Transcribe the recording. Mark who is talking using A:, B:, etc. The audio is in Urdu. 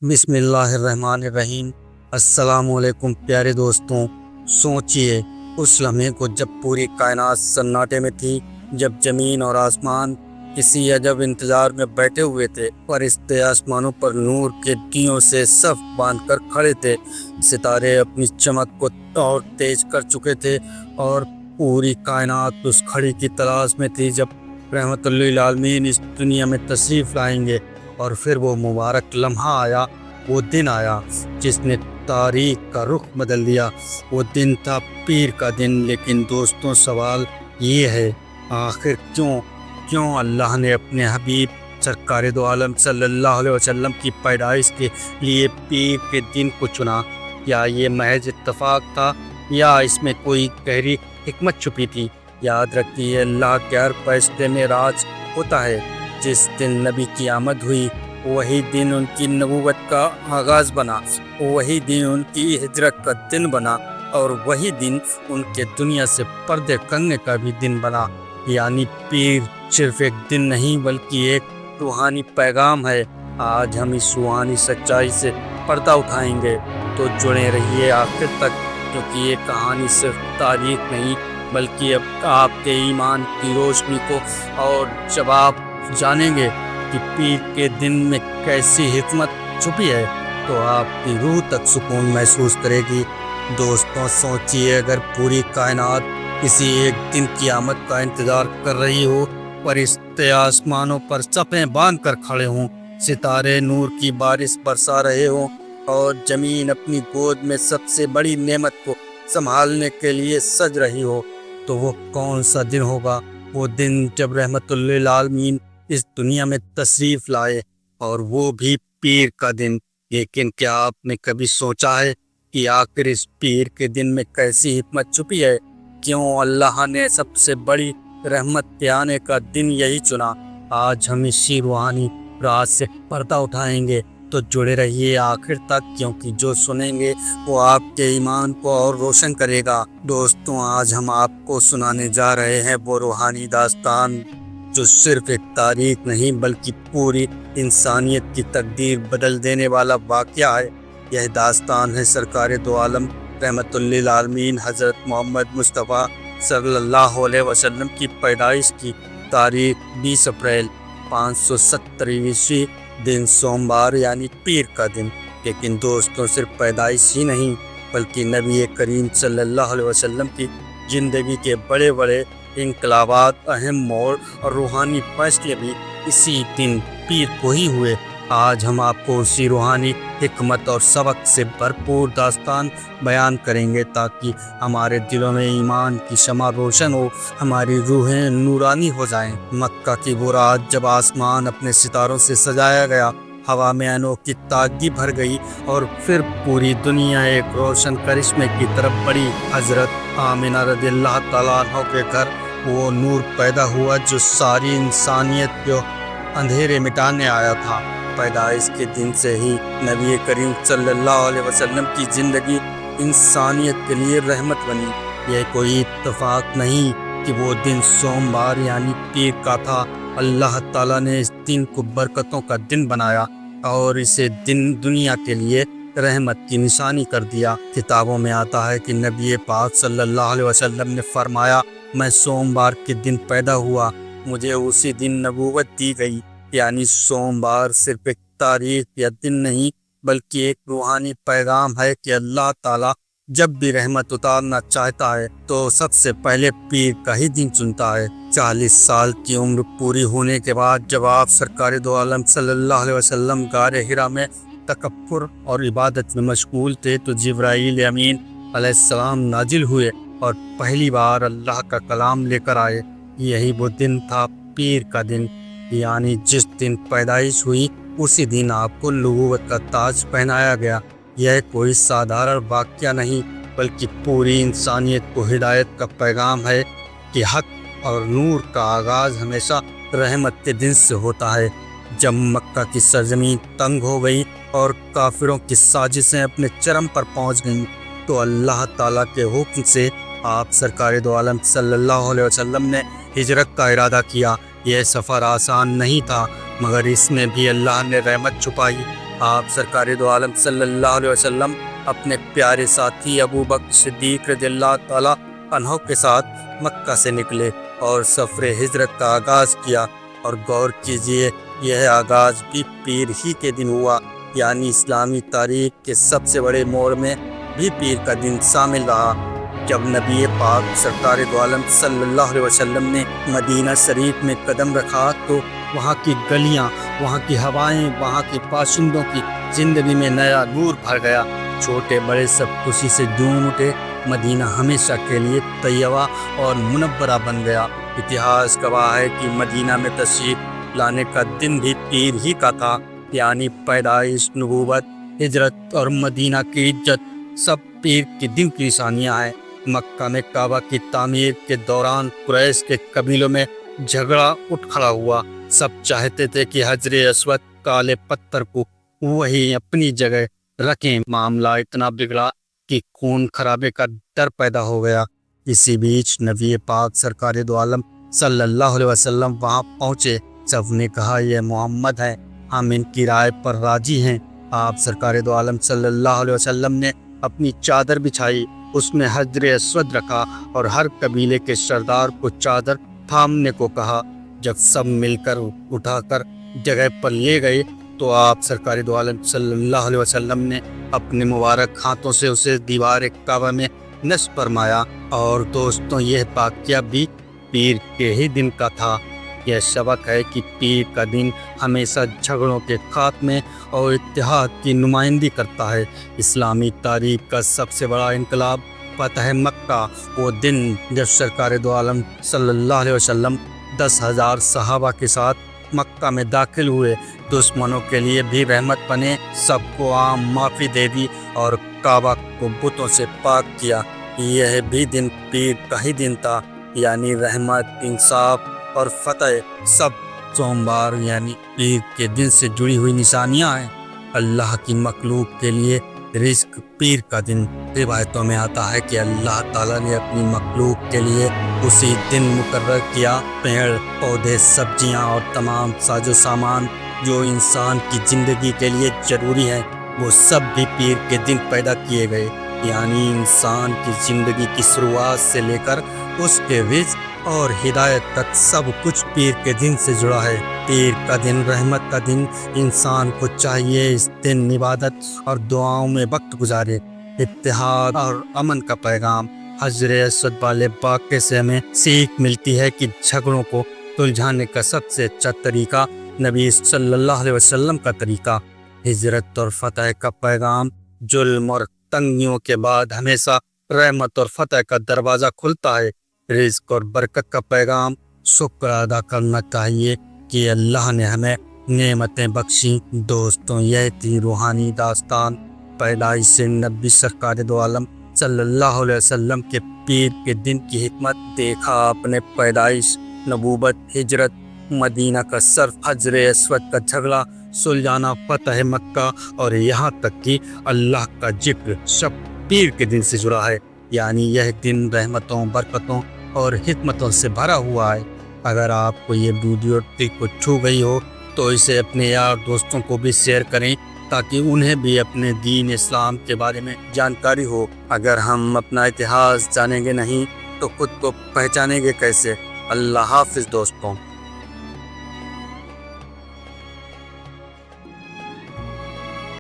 A: بسم اللہ الرحمن الرحیم۔ السلام علیکم پیارے دوستوں۔ سوچئے اس لمحے کو جب پوری کائنات سناٹے میں تھی، جب زمین اور آسمان کسی عجب انتظار میں بیٹھے ہوئے تھے۔ فرشتے آسمانوں پر نور کے دیوں سے صف باندھ کر کھڑے تھے، ستارے اپنی چمک کو اور تیز کر چکے تھے، اور پوری کائنات اس گھڑی کی تلاش میں تھی جب رحمت للعالمین اس دنیا میں تشریف لائیں گے۔ اور پھر وہ مبارک لمحہ آیا، وہ دن آیا جس نے تاریخ کا رخ بدل دیا۔ وہ دن تھا پیر کا دن۔ لیکن دوستوں، سوال یہ ہے، آخر کیوں اللہ نے اپنے حبیب سرکار دو عالم صلی اللہ علیہ وسلم کی پیدائش کے لیے پیر کے دن کو چنا؟ یا یہ محض اتفاق تھا، یا اس میں کوئی گہری حکمت چھپی تھی؟ یاد رکھیے، اللہ کے ہر فیصلے میں راز ہوتا ہے۔ جس دن نبی کی آمد ہوئی، وہی دن ان کی نبوت کا آغاز بنا، وہی دن ان کی ہجرت کا دن بنا، اور وہی دن ان کے دنیا سے پردے کرنے کا بھی دن بنا۔ یعنی پیر صرف ایک دن نہیں بلکہ ایک روحانی پیغام ہے۔ آج ہم اس روحانی سچائی سے پردہ اٹھائیں گے، تو جڑے رہیے آخر تک، کیونکہ یہ کہانی صرف تاریخ نہیں بلکہ اب آپ کے ایمان کی روشنی کو، اور جب آپ جانیں گے کہ پیر کے دن میں کیسی حکمت چھپی ہے، تو آپ کی روح تک سکون محسوس کرے گی۔ دوستوں، سوچئے، اگر پوری کائنات کسی ایک دن کی آمد کا انتظار کر رہی ہو، فرشتے آسمانوں پر صفیں باندھ کر کھڑے ہوں، ستارے نور کی بارش برسا رہے ہوں، اور زمین اپنی گود میں سب سے بڑی نعمت کو سنبھالنے کے لیے سج رہی ہو، تو وہ کون سا دن ہوگا؟ وہ دن جب رحمت للعالمین اس دنیا میں تشریف لائے، اور وہ بھی پیر کا دن۔ لیکن کیا آپ نے کبھی سوچا ہے کہ آخر اس پیر کے دن میں کیسی حکمت چھپی ہے؟ کیوں اللہ نے سب سے بڑی رحمت کے آنے کا دن یہی چنا؟ آج ہم اسی روحانی راز سے پردہ اٹھائیں گے، تو جڑے رہیے آخر تک، کیونکہ جو سنیں گے وہ آپ کے ایمان کو اور روشن کرے گا۔ دوستوں، آج ہم آپ کو سنانے جا رہے ہیں وہ روحانی داستان جو صرف ایک تاریخ نہیں بلکہ پوری انسانیت کی تقدیر بدل دینے والا واقعہ ہے۔ یہ داستان ہے سرکار دو عالم رحمت للعالمین حضرت محمد مصطفیٰ صلی اللہ علیہ وسلم کی پیدائش کی۔ تاریخ 20 اپریل 570 عیسوی، دن سوموار یعنی پیر کا دن۔ لیکن دوستوں، صرف پیدائش ہی نہیں بلکہ نبی کریم صلی اللہ علیہ وسلم کی زندگی کے بڑے بڑے انقلابات، اہم موڑ اور روحانی فیصلے بھی اسی دن پیر کو ہی ہوئے۔ آج ہم آپ کو اسی روحانی حکمت اور سبق سے بھرپور داستان بیان کریں گے، تاکہ ہمارے دلوں میں ایمان کی شمع روشن ہو، ہماری روحیں نورانی ہو جائیں۔ مکہ کی وہ رات جب آسمان اپنے ستاروں سے سجایا گیا، ہوا میں انوکھی تازگی بھر گئی، اور پھر پوری دنیا ایک روشن کرشمے کی طرف بڑھی۔ حضرت آمنہ رضی اللہ تعالیٰ عنہ کے گھر وہ نور پیدا ہوا جو ساری انسانیت کو اندھیرے مٹانے آیا تھا۔ پیدائش کے دن سے ہی نبی کریم صلی اللہ علیہ وسلم کی زندگی انسانیت کے لیے رحمت بنی۔ یہ کوئی اتفاق نہیں کہ وہ دن سوموار یعنی پیر کا تھا۔ اللہ تعالیٰ نے اس دن کو برکتوں کا دن بنایا، اور اسے دنیا کے لیے رحمت کی نشانی کر دیا۔ کتابوں میں آتا ہے کہ نبی پاک صلی اللہ علیہ وسلم نے فرمایا، میں سوموار کے دن پیدا ہوا، مجھے اسی دن نبوت دی گئی۔ یعنی سوموار صرف ایک تاریخ یا دن نہیں بلکہ ایک روحانی پیغام ہے کہ اللہ تعالیٰ جب بھی رحمت اتارنا چاہتا ہے تو سب سے پہلے پیر کا ہی دن چنتا ہے۔ 40 سال کی عمر پوری ہونے کے بعد جب آپ سرکار دو عالم صلی اللہ علیہ وسلم غار حرا میں تکبر اور عبادت میں مشغول تھے، تو جبرائیل امین علیہ السلام نازل ہوئے اور پہلی بار اللہ کا کلام لے کر آئے۔ یہی وہ دن تھا پیر کا دن، یعنی جس دن پیدائش ہوئی اسی دن آپ کو نبوت کا تاج پہنایا گیا۔ یہ کوئی سادھارن واقعہ نہیں بلکہ پوری انسانیت کو ہدایت کا پیغام ہے کہ حق اور نور کا آغاز ہمیشہ رحمت کے دن سے ہوتا ہے۔ جب مکہ کی سرزمین تنگ ہو گئی اور کافروں کی سازشیں اپنے چرم پر پہنچ گئیں، تو اللہ تعالیٰ کے حکم سے آپ سرکار دو عالم صلی اللہ علیہ وسلم نے ہجرت کا ارادہ کیا۔ یہ سفر آسان نہیں تھا، مگر اس میں بھی اللہ نے رحمت چھپائی۔ آپ سرکار دو عالم صلی اللہ علیہ وسلم اپنے پیارے ساتھی ابو بکر صدیق رضی اللہ تعالی عنہ کے ساتھ مکہ سے نکلے اور سفر ہجرت کا آغاز کیا۔ اور غور کیجئے، یہ آغاز بھی پیر ہی کے دن ہوا، یعنی اسلامی تاریخ کے سب سے بڑے موڑ میں بھی پیر کا دن شامل رہا۔ جب نبی پاک سرکار دو عالم صلی اللہ علیہ وسلم نے مدینہ شریف میں قدم رکھا تو وہاں کی گلیاں، وہاں کی ہوائیں، وہاں کے باشندوں کی زندگی میں نیا نور بھر گیا۔ چھوٹے بڑے سب خوشی سے جھوم اٹھے۔ مدینہ ہمیشہ کے لیے طیبہ اور منورہ بن گیا۔ اتہاس گواہ ہے کہ مدینہ میں تشریف لانے کا دن بھی پیر ہی کا تھا، یعنی پیدائش، نبوت، ہجرت اور مدینہ کی عزت سب پیر کے دن کی نشانیاں ہیں۔ مکہ میں کعبہ کی تعمیر کے دوران قریش کے قبیلوں میں جھگڑا اٹھ کھڑا ہوا۔ سب چاہتے تھے کہ حجر اسود کالے پتھر کو وہی اپنی جگہ رکھیں۔ معاملہ اتنا بگڑا کہ خون خرابے کا ڈر پیدا ہو گیا۔ اسی بیچ نبی پاک سرکار دو عالم صلی اللہ علیہ وسلم وہاں پہنچے۔ سب نے کہا یہ محمد ہے، ہم ان کی رائے پر راضی ہیں۔ آپ سرکار دو عالم صلی اللہ علیہ وسلم نے اپنی چادر بچھائی، اس میں حجر اسود رکھا اور ہر قبیلے کے سردار کو چادر تھامنے کو کہا۔ جب سب مل کر اٹھا کر جگہ پر لے گئے تو آپ سرکار دو عالم صلی اللہ علیہ وسلم نے اپنے مبارک ہاتھوں سے اسے دیوار کعبہ میں نصب فرمایا۔ اور دوستوں، یہ واقعہ بھی پیر کے ہی دن کا تھا۔ یہ سبق ہے کہ پیر کا دن ہمیشہ جھگڑوں کے خاتمے اور اتحاد کی نمائندگی کرتا ہے۔ اسلامی تاریخ کا سب سے بڑا انقلاب فتح مکہ، وہ دن جب سرکار دو عالم صلی اللہ علیہ وسلم 10,000 صحابہ کے ساتھ مکہ میں داخل ہوئے، دشمنوں کے لیے بھی رحمت بنے، سب کو عام معافی دے دی اور کعبہ کو بتوں سے پاک کیا۔ یہ بھی دن پیر کا ہی دن تھا، یعنی رحمت، انصاف اور فتح سب سوموار یعنی پیر کے دن سے جڑی ہوئی نشانیاں ہیں۔ اللہ کی مخلوق کے لیے رزق پیر کا دن۔ روایتوں میں آتا ہے کہ اللہ تعالیٰ نے اپنی مخلوق کے لیے اسی دن مقرر کیا۔ پیڑ پودے، سبزیاں اور تمام ساز و سامان جو انسان کی زندگی کے لیے ضروری ہیں، وہ سب بھی پیر کے دن پیدا کیے گئے۔ یعنی انسان کی زندگی کی شروعات سے لے کر اس کے رزق اور ہدایت تک سب کچھ پیر کے دن سے جڑا ہے۔ پیر کا دن رحمت کا دن، انسان کو چاہیے اس دن عبادت اور دعاؤں میں وقت گزارے۔ اتحاد اور امن کا پیغام۔ حجر اسود والے واقعے سے ہمیں سیکھ ملتی ہے کہ جھگڑوں کو سلجھانے کا سب سے اچھا طریقہ نبی صلی اللہ علیہ وسلم کا طریقہ۔ ہجرت اور فتح کا پیغام۔ ظلم اور تنگیوں کے بعد ہمیشہ رحمت اور فتح کا دروازہ کھلتا ہے۔ رزق اور برکت کا پیغام۔ شکر ادا کرنا چاہیے کہ اللہ نے ہمیں نعمتیں بخشیں۔ دوستوں، یہ تھی روحانی داستان پیدائش نبی سرکار دو عالم صلی اللہ علیہ وسلم کے پیر کے دن کی حکمت۔ دیکھا آپ نے، پیدائش، نبوت، ہجرت، مدینہ کا صرف، حجر اسود کا جھگڑا سلجھانا، فتح مکہ اور یہاں تک کہ اللہ کا ذکر سب پیر کے دن سے جڑا ہے۔ یعنی یہ دن رحمتوں، برکتوں اور حکمتوں سے بھرا ہوا ہے۔ اگر آپ کو یہ ویڈیو دل کو چھو گئی ہو تو اسے اپنے یار دوستوں کو بھی شیئر کریں تاکہ انہیں بھی اپنے دین اسلام کے بارے میں جانکاری ہو۔ اگر ہم اپنا اتہاس جانیں گے نہیں تو خود کو پہچانیں گے کیسے؟ اللہ حافظ دوستوں۔